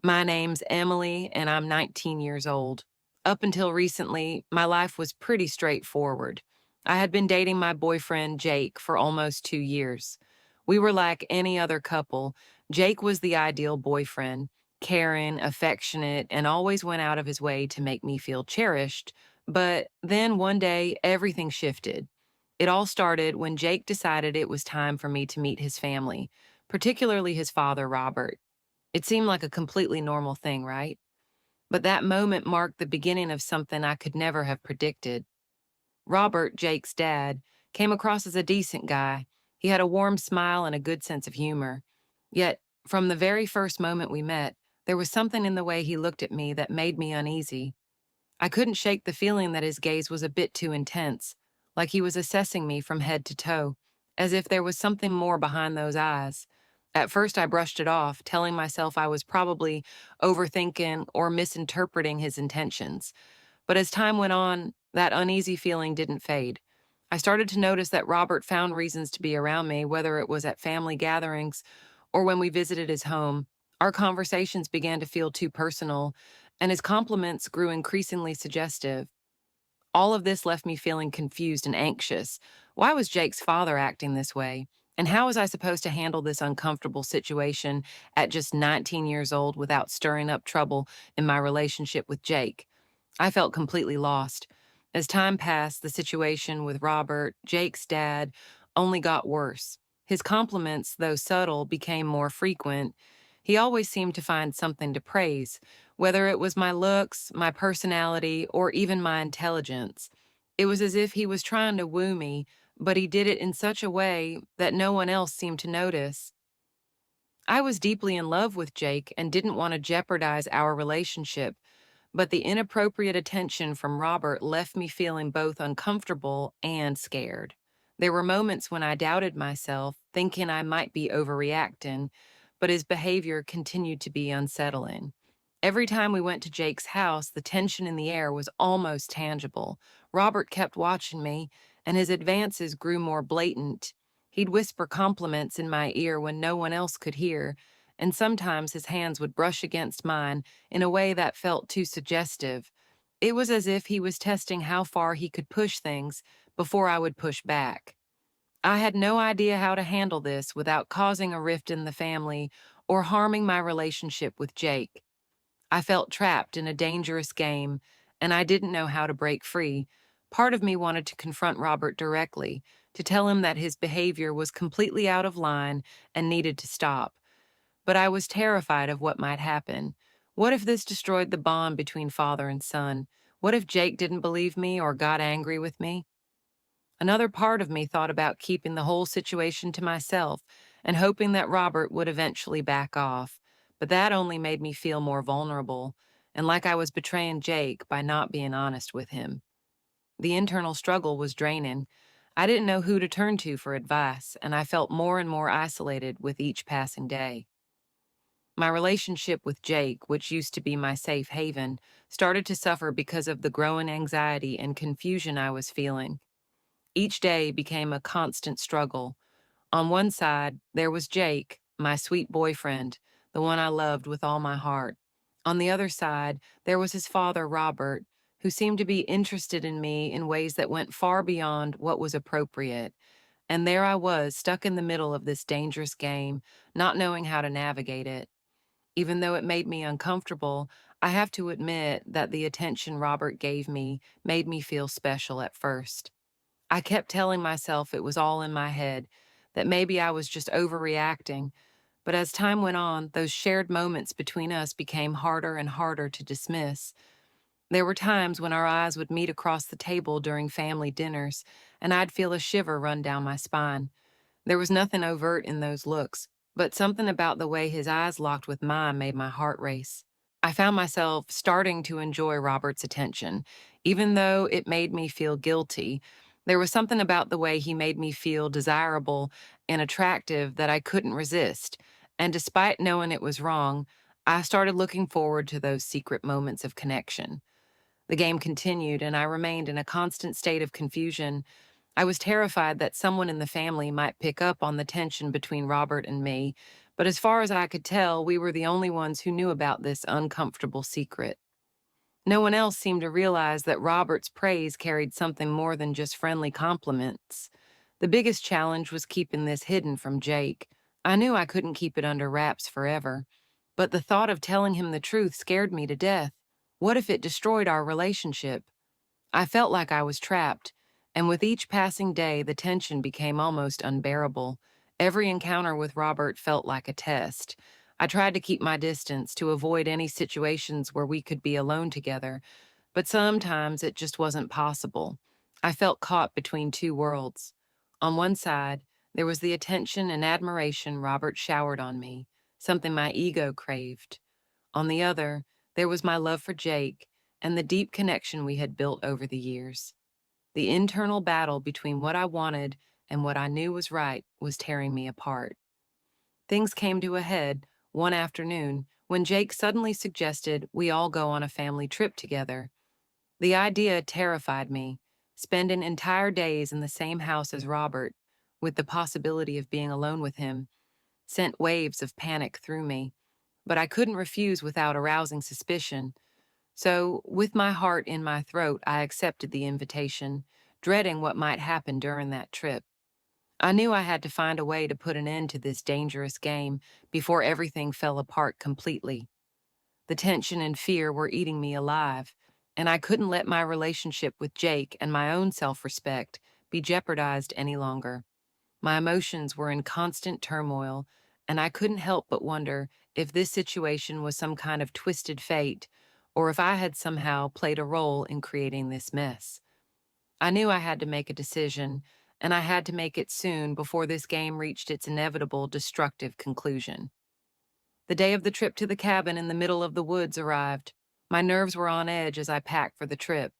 My name's Emily, and I'm 19 years old. Up until recently, my life was pretty straightforward. I had been dating my boyfriend, Jake, for almost 2 years. We were like any other couple. Jake was the ideal boyfriend, caring, affectionate, and always went out of his way to make me feel cherished. But then one day, everything shifted. It all started when Jake decided it was time for me to meet his family, particularly his father, Robert. It seemed like a completely normal thing, right? But that moment marked the beginning of something I could never have predicted. Robert, Jake's dad, came across as a decent guy. He had a warm smile and a good sense of humor. Yet, from the very first moment we met, there was something in the way he looked at me that made me uneasy. I couldn't shake the feeling that his gaze was a bit too intense, like he was assessing me from head to toe, as if there was something more behind those eyes. At first, I brushed it off, telling myself I was probably overthinking or misinterpreting his intentions. But as time went on, that uneasy feeling didn't fade. I started to notice that Robert found reasons to be around me, whether it was at family gatherings or when we visited his home. Our conversations began to feel too personal, and his compliments grew increasingly suggestive. All of this left me feeling confused and anxious. Why was Jake's father acting this way? And how was I supposed to handle this uncomfortable situation at just 19 years old without stirring up trouble in my relationship with Jake? I felt completely lost. As time passed, the situation with Robert, Jake's dad, only got worse. His compliments, though subtle, became more frequent. He always seemed to find something to praise, whether it was my looks, my personality, or even my intelligence. It was as if he was trying to woo me, but he did it in such a way that no one else seemed to notice. I was deeply in love with Jake and didn't want to jeopardize our relationship, but the inappropriate attention from Robert left me feeling both uncomfortable and scared. There were moments when I doubted myself, thinking I might be overreacting, but his behavior continued to be unsettling. Every time we went to Jake's house, the tension in the air was almost tangible. Robert kept watching me, and his advances grew more blatant. He'd whisper compliments in my ear when no one else could hear, and sometimes his hands would brush against mine in a way that felt too suggestive. It was as if he was testing how far he could push things before I would push back. I had no idea how to handle this without causing a rift in the family or harming my relationship with Jake. I felt trapped in a dangerous game, and I didn't know how to break free. Part of me wanted to confront Robert directly, to tell him that his behavior was completely out of line and needed to stop. But I was terrified of what might happen. What if this destroyed the bond between father and son? What if Jake didn't believe me or got angry with me? Another part of me thought about keeping the whole situation to myself and hoping that Robert would eventually back off, but that only made me feel more vulnerable and like I was betraying Jake by not being honest with him. The internal struggle was draining. I didn't know who to turn to for advice, and I felt more and more isolated with each passing day. My relationship with Jake, which used to be my safe haven, started to suffer because of the growing anxiety and confusion I was feeling. Each day became a constant struggle. On one side, there was Jake, my sweet boyfriend, the one I loved with all my heart. On the other side, there was his father, Robert, who seemed to be interested in me in ways that went far beyond what was appropriate. And there I was, stuck in the middle of this dangerous game, not knowing how to navigate it. Even though it made me uncomfortable, I have to admit that the attention Robert gave me made me feel special at first. I kept telling myself it was all in my head, that maybe I was just overreacting, but as time went on, those shared moments between us became harder and harder to dismiss. There were times when our eyes would meet across the table during family dinners, and I'd feel a shiver run down my spine. There was nothing overt in those looks, but something about the way his eyes locked with mine made my heart race. I found myself starting to enjoy Robert's attention, even though it made me feel guilty. There was something about the way he made me feel desirable and attractive that I couldn't resist. And despite knowing it was wrong, I started looking forward to those secret moments of connection. The game continued, and I remained in a constant state of confusion. I was terrified that someone in the family might pick up on the tension between Robert and me, But as far as I could tell, we were the only ones who knew about this uncomfortable secret. No one else seemed to realize that Robert's praise carried something more than just friendly compliments. The biggest challenge was keeping this hidden from Jake. I knew I couldn't keep it under wraps forever, but the thought of telling him the truth scared me to death. What if it destroyed our relationship? I felt like I was trapped, and with each passing day, the tension became almost unbearable. Every encounter with Robert felt like a test. I tried to keep my distance to avoid any situations where we could be alone together, but sometimes it just wasn't possible. I felt caught between two worlds. On one side, there was the attention and admiration Robert showered on me, something my ego craved. On the other, there was my love for Jake and the deep connection we had built over the years. The internal battle between what I wanted and what I knew was right was tearing me apart. Things came to a head one afternoon when Jake suddenly suggested we all go on a family trip together. The idea terrified me. Spending entire days in the same house as Robert, with the possibility of being alone with him, sent waves of panic through me. But I couldn't refuse without arousing suspicion. So, with my heart in my throat, I accepted the invitation, dreading what might happen during that trip. I knew I had to find a way to put an end to this dangerous game before everything fell apart completely. The tension and fear were eating me alive, and I couldn't let my relationship with Jake and my own self-respect be jeopardized any longer. My emotions were in constant turmoil, and I couldn't help but wonder if this situation was some kind of twisted fate, or if I had somehow played a role in creating this mess. I knew I had to make a decision, and I had to make it soon before this game reached its inevitable destructive conclusion. The day of the trip to the cabin in the middle of the woods arrived. My nerves were on edge as I packed for the trip.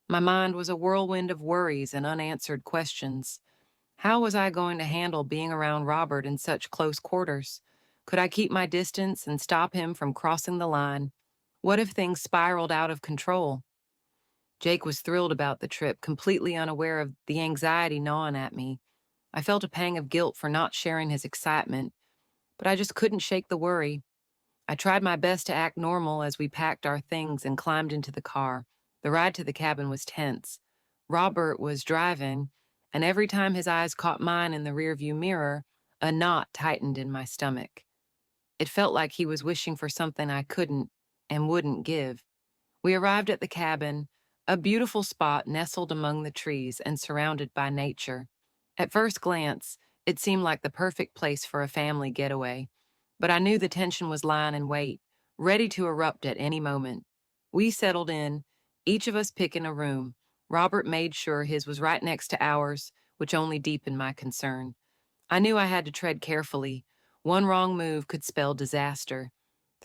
My mind was a whirlwind of worries and unanswered questions. How was I going to handle being around Robert in such close quarters? Could I keep my distance and stop him from crossing the line? What if things spiraled out of control? Jake was thrilled about the trip, completely unaware of the anxiety gnawing at me. I felt a pang of guilt for not sharing his excitement, but I just couldn't shake the worry. I tried my best to act normal as we packed our things and climbed into the car. The ride to the cabin was tense. Robert was driving, and every time his eyes caught mine in the rearview mirror, a knot tightened in my stomach. It felt like he was wishing for something I couldn't and wouldn't give. We arrived at the cabin, a beautiful spot nestled among the trees and surrounded by nature. At first glance, it seemed like the perfect place for a family getaway, but I knew the tension was lying in wait, ready to erupt at any moment. We settled in, each of us picking a room. Robert made sure his was right next to ours, which only deepened my concern. I knew I had to tread carefully. One wrong move could spell disaster.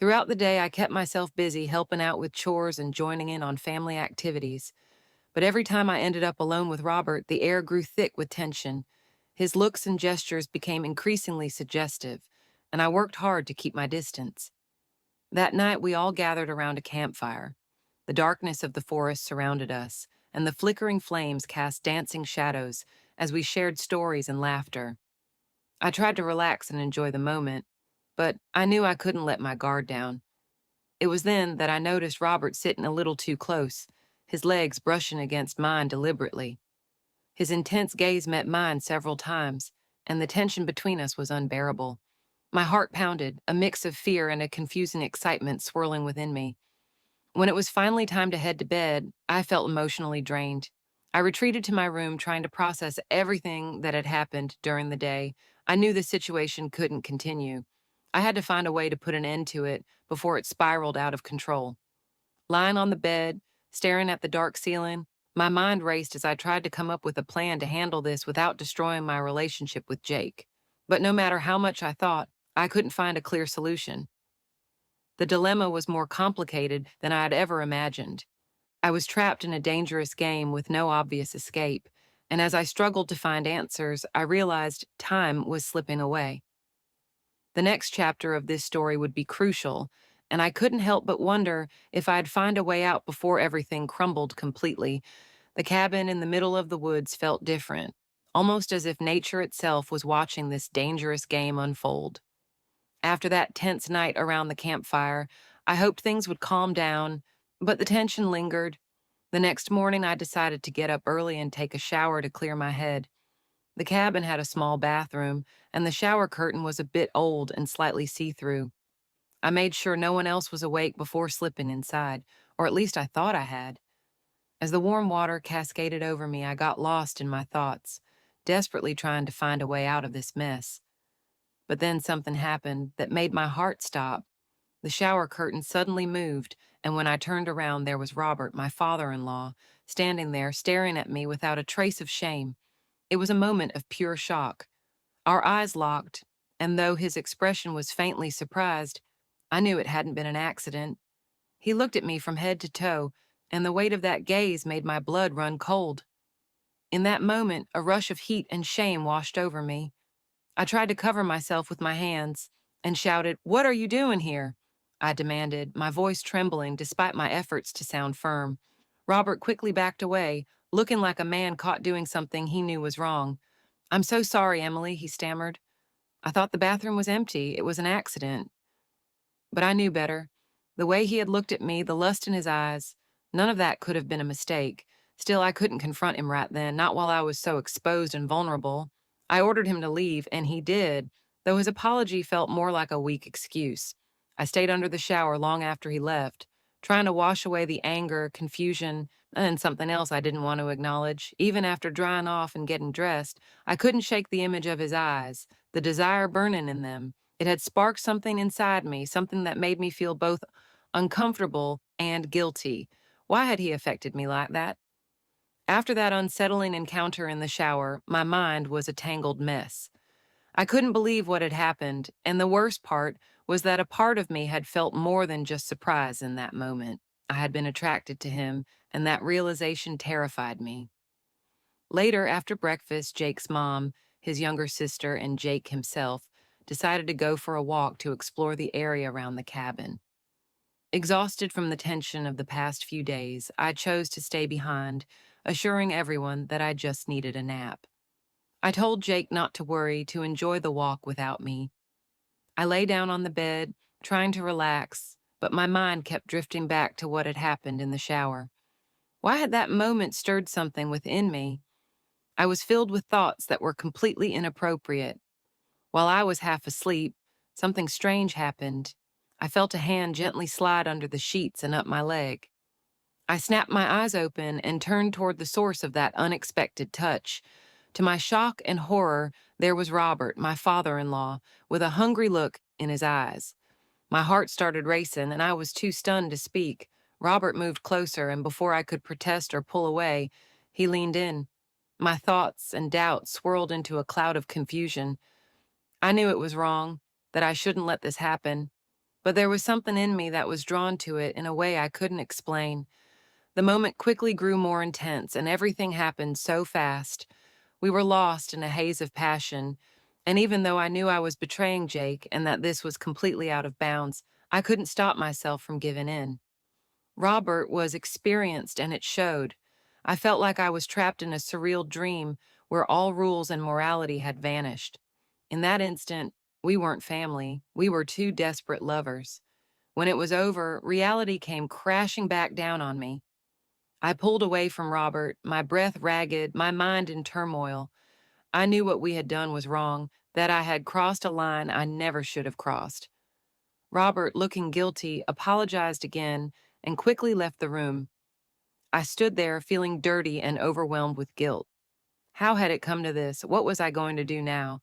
Throughout the day, I kept myself busy helping out with chores and joining in on family activities. But every time I ended up alone with Robert, the air grew thick with tension. His looks and gestures became increasingly suggestive, and I worked hard to keep my distance. That night, we all gathered around a campfire. The darkness of the forest surrounded us, and the flickering flames cast dancing shadows as we shared stories and laughter. I tried to relax and enjoy the moment, but I knew I couldn't let my guard down. It was then that I noticed Robert sitting a little too close, his legs brushing against mine deliberately. His intense gaze met mine several times, and the tension between us was unbearable. My heart pounded, a mix of fear and a confusing excitement swirling within me. When it was finally time to head to bed, I felt emotionally drained. I retreated to my room trying to process everything that had happened during the day. I knew the situation couldn't continue. I had to find a way to put an end to it before it spiraled out of control. Lying on the bed, staring at the dark ceiling, my mind raced as I tried to come up with a plan to handle this without destroying my relationship with Jake. But no matter how much I thought, I couldn't find a clear solution. The dilemma was more complicated than I had ever imagined. I was trapped in a dangerous game with no obvious escape, and as I struggled to find answers, I realized time was slipping away. The next chapter of this story would be crucial, and I couldn't help but wonder if I'd find a way out before everything crumbled completely. The cabin in the middle of the woods felt different, almost as if nature itself was watching this dangerous game unfold. After that tense night around the campfire, I hoped things would calm down, but the tension lingered. The next morning, I decided to get up early and take a shower to clear my head. The cabin had a small bathroom, and the shower curtain was a bit old and slightly see through. I made sure no one else was awake before slipping inside, or at least I thought I had. As the warm water cascaded over me, I got lost in my thoughts, desperately trying to find a way out of this mess. But then something happened that made my heart stop. The shower curtain suddenly moved, and when I turned around, there was Robert, my father in law, standing there staring at me without a trace of shame. It was a moment of pure shock. Our eyes locked, and though his expression was faintly surprised, I knew it hadn't been an accident. He looked at me from head to toe, and the weight of that gaze made my blood run cold. In that moment, a rush of heat and shame washed over me. I tried to cover myself with my hands and shouted, "What are you doing here?" I demanded, my voice trembling despite my efforts to sound firm. Robert quickly backed away, looking like a man caught doing something he knew was wrong. "I'm so sorry, Emily," he stammered. "I thought the bathroom was empty. It was an accident." But I knew better. The way he had looked at me, the lust in his eyes, none of that could have been a mistake. Still, I couldn't confront him right then, not while I was so exposed and vulnerable. I ordered him to leave, and he did, though his apology felt more like a weak excuse. I stayed under the shower long after he left, trying to wash away the anger, confusion, and something else I didn't want to acknowledge. Even after drying off and getting dressed, I couldn't shake the image of his eyes, the desire burning in them. It had sparked something inside me, something that made me feel both uncomfortable and guilty. Why had he affected me like that? After that unsettling encounter in the shower, my mind was a tangled mess. I couldn't believe what had happened, and the worst part was that a part of me had felt more than just surprise in that moment. I had been attracted to him, and that realization terrified me. Later, after breakfast, Jake's mom, his younger sister, and Jake himself decided to go for a walk to explore the area around the cabin. Exhausted from the tension of the past few days, I chose to stay behind, assuring everyone that I just needed a nap. I told Jake not to worry, to enjoy the walk without me. I lay down on the bed, trying to relax, but my mind kept drifting back to what had happened in the shower. Why had that moment stirred something within me? I was filled with thoughts that were completely inappropriate. While I was half asleep, something strange happened. I felt a hand gently slide under the sheets and up my leg. I snapped my eyes open and turned toward the source of that unexpected touch. To my shock and horror, there was Robert, my father-in-law, with a hungry look in his eyes. My heart started racing, and I was too stunned to speak. Robert moved closer, and before I could protest or pull away, he leaned in. My thoughts and doubts swirled into a cloud of confusion. I knew it was wrong, that I shouldn't let this happen, but there was something in me that was drawn to it in a way I couldn't explain. The moment quickly grew more intense, and everything happened so fast. We were lost in a haze of passion, and even though I knew I was betraying Jake and that this was completely out of bounds, I couldn't stop myself from giving in. Robert was experienced, and it showed. I felt like I was trapped in a surreal dream where all rules and morality had vanished. In that instant, we weren't family. We were two desperate lovers. When it was over, reality came crashing back down on me. I pulled away from Robert, my breath ragged, my mind in turmoil. I knew what we had done was wrong, that I had crossed a line I never should have crossed. Robert, looking guilty, apologized again and quickly left the room. I stood there feeling dirty and overwhelmed with guilt. How had it come to this? What was I going to do now?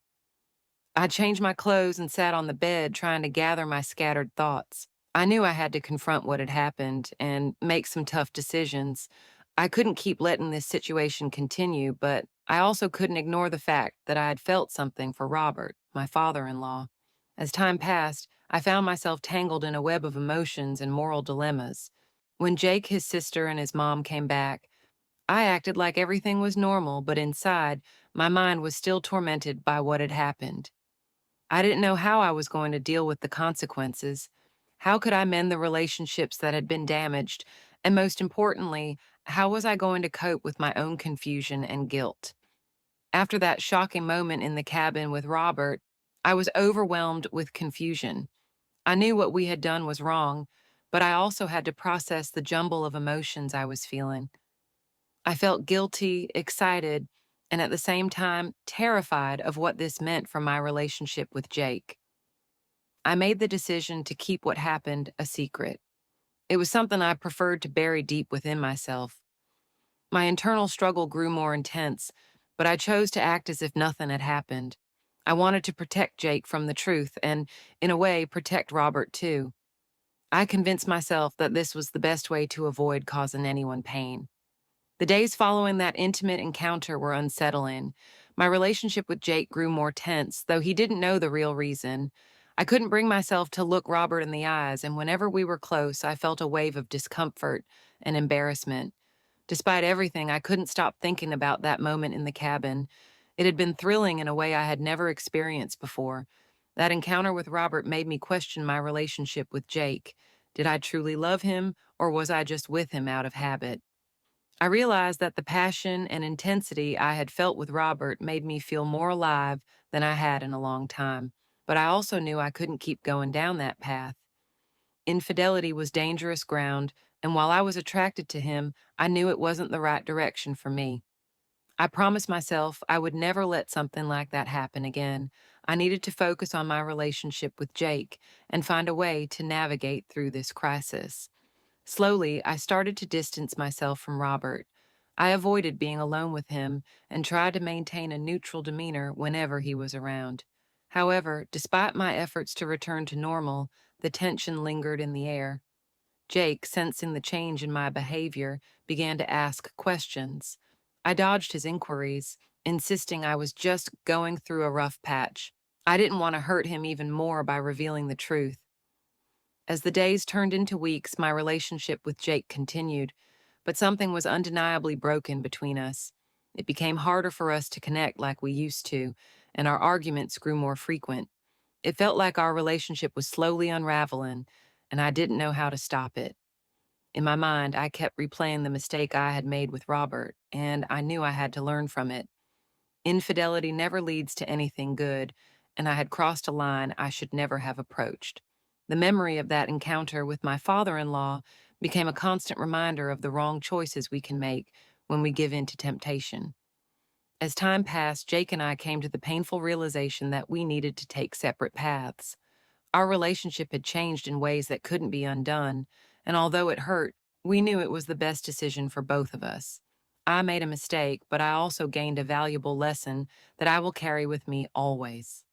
I changed my clothes and sat on the bed trying to gather my scattered thoughts. I knew I had to confront what had happened and make some tough decisions. I couldn't keep letting this situation continue, but I also couldn't ignore the fact that I had felt something for Robert, my father-in-law. As time passed, I found myself tangled in a web of emotions and moral dilemmas. When Jake, his sister, and his mom came back, I acted like everything was normal, but inside, my mind was still tormented by what had happened. I didn't know how I was going to deal with the consequences. How could I mend the relationships that had been damaged? And most importantly, how was I going to cope with my own confusion and guilt? After that shocking moment in the cabin with Robert, I was overwhelmed with confusion. I knew what we had done was wrong, but I also had to process the jumble of emotions I was feeling. I felt guilty, excited, and at the same time terrified of what this meant for my relationship with Jake. I made the decision to keep what happened a secret. It was something I preferred to bury deep within myself. My internal struggle grew more intense, but I chose to act as if nothing had happened. I wanted to protect Jake from the truth and, in a way, protect Robert too. I convinced myself that this was the best way to avoid causing anyone pain. The days following that intimate encounter were unsettling. My relationship with Jake grew more tense, though he didn't know the real reason. I couldn't bring myself to look Robert in the eyes, and whenever we were close, I felt a wave of discomfort and embarrassment. Despite everything, I couldn't stop thinking about that moment in the cabin. It had been thrilling in a way I had never experienced before. That encounter with Robert made me question my relationship with Jake. Did I truly love him, or was I just with him out of habit? I realized that the passion and intensity I had felt with Robert made me feel more alive than I had in a long time. But I also knew I couldn't keep going down that path. Infidelity was dangerous ground, and while I was attracted to him, I knew it wasn't the right direction for me. I promised myself I would never let something like that happen again. I needed to focus on my relationship with Jake and find a way to navigate through this crisis. Slowly, I started to distance myself from Robert. I avoided being alone with him and tried to maintain a neutral demeanor whenever he was around. However, despite my efforts to return to normal, the tension lingered in the air. Jake, sensing the change in my behavior, began to ask questions. I dodged his inquiries, insisting I was just going through a rough patch. I didn't want to hurt him even more by revealing the truth. As the days turned into weeks, my relationship with Jake continued, but something was undeniably broken between us. It became harder for us to connect like we used to, and our arguments grew more frequent. It felt like our relationship was slowly unraveling, and I didn't know how to stop it. In my mind, I kept replaying the mistake I had made with Robert, and I knew I had to learn from it. Infidelity never leads to anything good, and I had crossed a line I should never have approached. The memory of that encounter with my father-in-law became a constant reminder of the wrong choices we can make when we give in to temptation. As time passed, Jake and I came to the painful realization that we needed to take separate paths. Our relationship had changed in ways that couldn't be undone, and although it hurt, we knew it was the best decision for both of us. I made a mistake, but I also gained a valuable lesson that I will carry with me always.